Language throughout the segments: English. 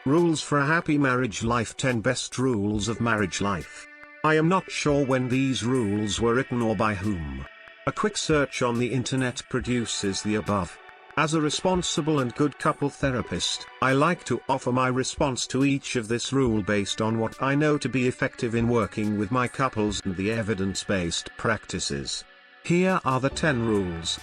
Rules for a Happy Marriage Life. 10 Best Rules of Marriage Life. I am not sure when these rules were written or by whom. A quick search on the internet produces the above. As a responsible and good couple therapist, I like to offer my response to each of this rule based on what I know to be effective in working with my couples and the evidence-based practices. Here are the 10 rules.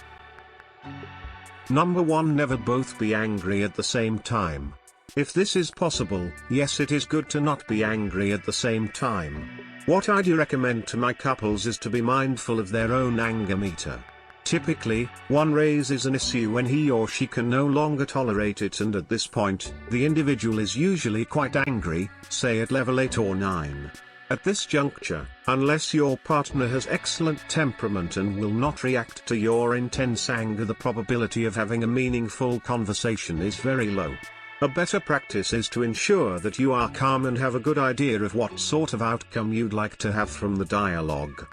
Number 1. Never both be angry at the same time. If this is possible, yes, it is good to not be angry at the same time. What I do recommend to my couples is to be mindful of their own anger meter. Typically, one raises an issue when he or she can no longer tolerate it, and at this point, the individual is usually quite angry, say at level 8 or 9. At this juncture, unless your partner has excellent temperament and will not react to your intense anger, the probability of having a meaningful conversation is very low. A better practice is to ensure that you are calm and have a good idea of what sort of outcome you'd like to have from the dialogue.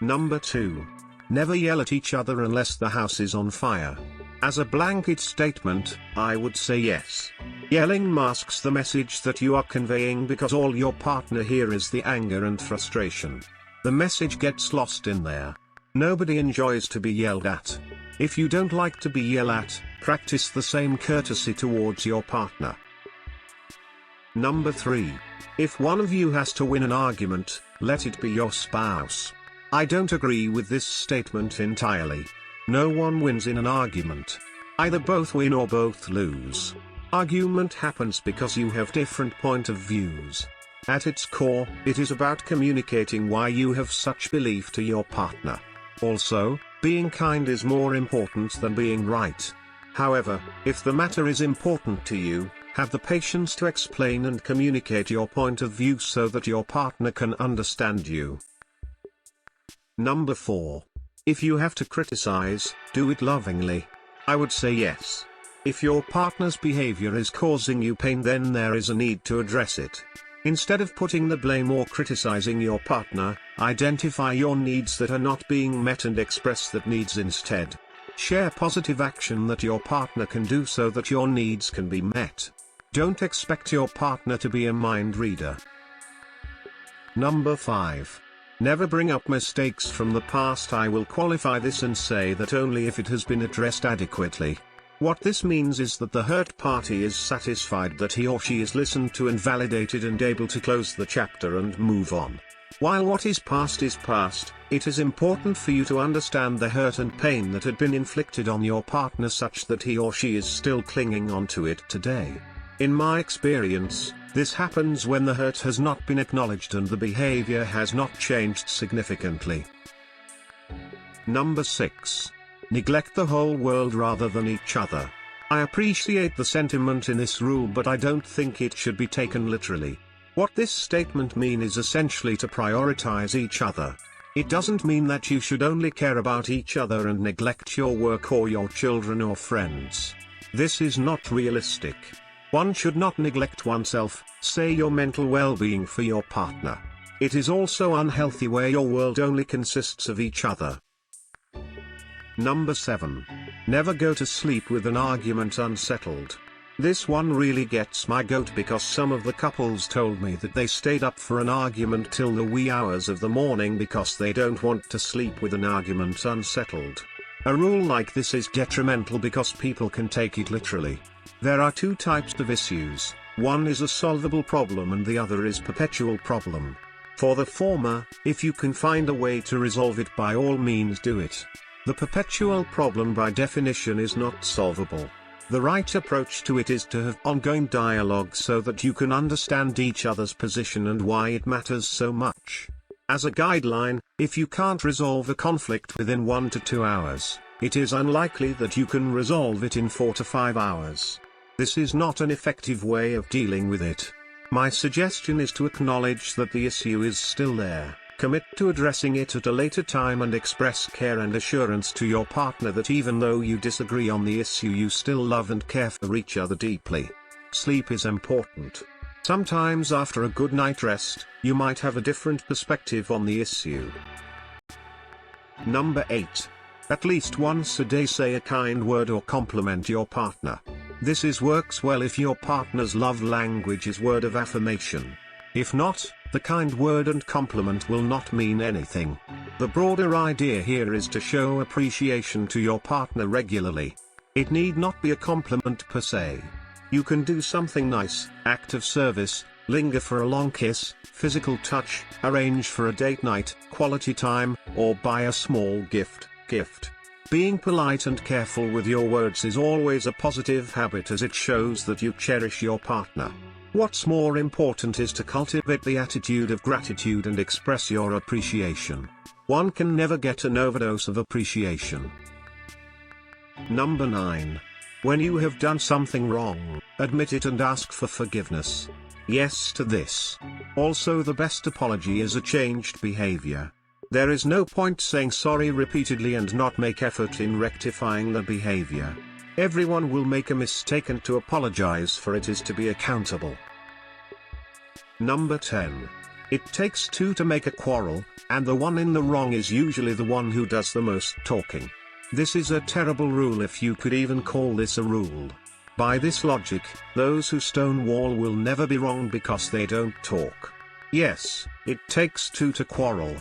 Number 2. Never yell at each other unless the house is on fire. As a blanket statement, I would say yes. Yelling masks the message that you are conveying because all your partner hears is the anger and frustration. The message gets lost in there. Nobody enjoys to be yelled at. If you don't like to be yelled at, practice the same courtesy towards your partner. Number 3. If one of you has to win an argument, let it be your spouse. I don't agree with this statement entirely. No one wins in an argument. Either both win or both lose. Argument happens because you have different point of views. At its core, it is about communicating why you have such belief to your partner. Also, being kind is more important than being right. However, if the matter is important to you, have the patience to explain and communicate your point of view so that your partner can understand you. Number 4. If you have to criticize, do it lovingly. I would say yes. If your partner's behavior is causing you pain, then there is a need to address it. Instead of putting the blame or criticizing your partner, identify your needs that are not being met and express that needs instead. Share positive action that your partner can do so that your needs can be met. Don't expect your partner to be a mind reader. Number 5. Never bring up mistakes from the past. I will qualify this and say that only if it has been addressed adequately. What this means is that the hurt party is satisfied that he or she is listened to and validated and able to close the chapter and move on. While what is past, it is important for you to understand the hurt and pain that had been inflicted on your partner such that he or she is still clinging on to it today. In my experience, this happens when the hurt has not been acknowledged and the behavior has not changed significantly. Number 6. Neglect the whole world rather than each other. I appreciate the sentiment in this rule, but I don't think it should be taken literally. What this statement means is essentially to prioritize each other. It doesn't mean that you should only care about each other and neglect your work or your children or friends. This is not realistic. One should not neglect oneself, say your mental well-being, for your partner. It is also unhealthy where your world only consists of each other. Number 7. Never go to sleep with an argument unsettled. This one really gets my goat because some of the couples told me that they stayed up for an argument till the wee hours of the morning because they don't want to sleep with an argument unsettled. A rule like this is detrimental because people can take it literally. There are two types of issues. One is a solvable problem and the other is perpetual problem. For the former, if you can find a way to resolve it, by all means do it. The perpetual problem by definition is not solvable. The right approach to it is to have ongoing dialogue so that you can understand each other's position and why it matters so much. As a guideline, if you can't resolve a conflict within 1 to 2 hours, it is unlikely that you can resolve it in 4 to 5 hours. This is not an effective way of dealing with it. My suggestion is to acknowledge that the issue is still there, commit to addressing it at a later time, and express care and assurance to your partner that even though you disagree on the issue, you still love and care for each other deeply. Sleep is important. Sometimes after a good night rest, you might have a different perspective on the issue. Number 8. At least once a day say a kind word or compliment your partner. This works well if your partner's love language is word of affirmation. If not, the kind word and compliment will not mean anything. The broader idea here is to show appreciation to your partner regularly. It need not be a compliment per se. You can do something nice, act of service, linger for a long kiss, physical touch, arrange for a date night, quality time, or buy a small gift. Being polite and careful with your words is always a positive habit, as it shows that you cherish your partner. What's more important is to cultivate the attitude of gratitude and express your appreciation. One can never get an overdose of appreciation. Number 9. When you have done something wrong, admit it and ask for forgiveness. Yes to this. Also, the best apology is a changed behavior. There is no point saying sorry repeatedly and not make effort in rectifying the behavior. Everyone will make a mistake, and to apologize for it is to be accountable. Number 10. It takes two to make a quarrel, and the one in the wrong is usually the one who does the most talking. This is a terrible rule, if you could even call this a rule. By this logic, those who stonewall will never be wrong because they don't talk. Yes, it takes two to quarrel.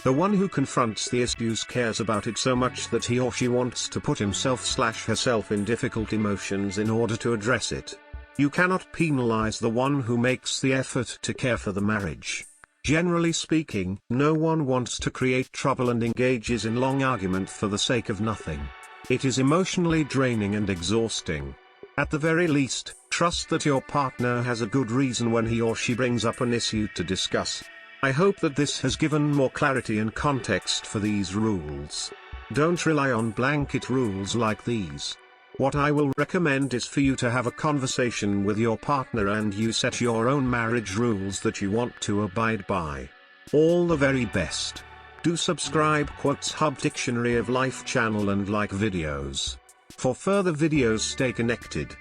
The one who confronts the issues cares about it so much that he or she wants to put himself/herself in difficult emotions in order to address it. You cannot penalize the one who makes the effort to care for the marriage. Generally speaking, no one wants to create trouble and engages in long argument for the sake of nothing. It is emotionally draining and exhausting. At the very least, trust that your partner has a good reason when he or she brings up an issue to discuss. I hope that this has given more clarity and context for these rules. Don't rely on blanket rules like these. What I will recommend is for you to have a conversation with your partner and you set your own marriage rules that you want to abide by. All the very best. Do subscribe #Hub Dictionary of Life channel and like videos. For further videos, stay connected.